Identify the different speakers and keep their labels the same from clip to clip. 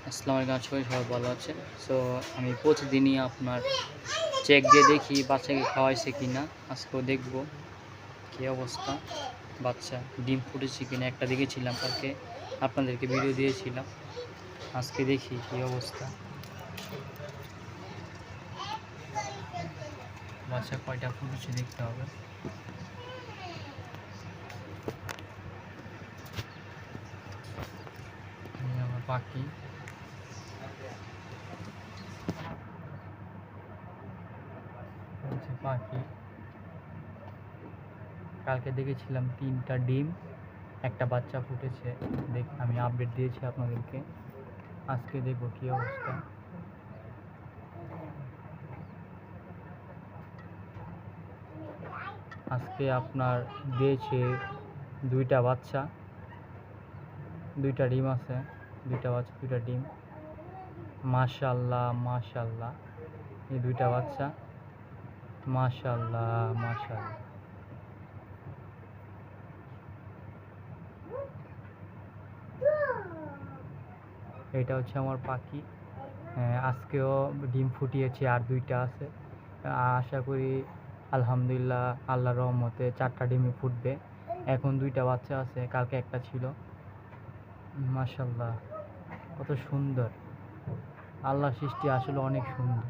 Speaker 1: আসসালামু আলাইকুম, আশা করি সবাই ভালো আছেন। সো আমি প্রতিদিনই আপনার চেক দিয়ে দেখি বাচ্চাকে খাওয়াইছে কি না। আজকেও দেখব কী অবস্থা, বাচ্চা ডিম ফুটেছে কি না। একটা দেখেছিলাম কালকে, আপনাদেরকে ভিডিও দিয়েছিলাম। আজকে দেখি কী অবস্থা, বাচ্চা কয়টা ফুটেছে দেখতে হবে। আমার পাখি পাখি কালকে দেখেছিলাম 3টা ডিম, একটা বাচ্চা ফুটেছে। আমি আপডেট দিয়েছি আপনাদেরকে। আজকে দেখবো কী অবস্থা। আজকে আপনার দিয়েছে 2টা বাচ্চা, 2টা ডিম আছে, 2টা বাচ্চা 2টা ডিম। মাশাআল্লাহ মাশাআল্লাহ, এই 2টা বাচ্চা, মাশাআল্লাহ মাশাআল্লাহ। এটা হচ্ছে আমার পাখি। আজকেও ডিম ফুটিয়েছে, আর 2টা আছে। আশা করি আলহামদুলিল্লাহ আল্লাহর রহমতে 4টা ডিমই ফুটবে। এখন 2টা বাচ্চা আছে, কালকে একটা ছিল। মাশাআল্লাহ, কত সুন্দর! আল্লাহর সৃষ্টি আসলে অনেক সুন্দর।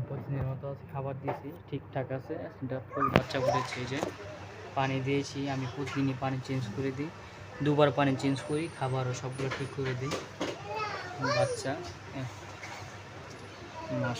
Speaker 1: প্রতিদিনের মতো খাবার দিয়েছি, ঠিকঠাক আছে। এটা ফুল বাচ্চা ফুটেছে। এই যে পানি দিয়েছি, আমি প্রতিদিনই পানি চেঞ্জ করে দিই, 2বার পানি চেঞ্জ করি, খাবারও সবগুলো ঠিক করে দিই। বাচ্চা মাস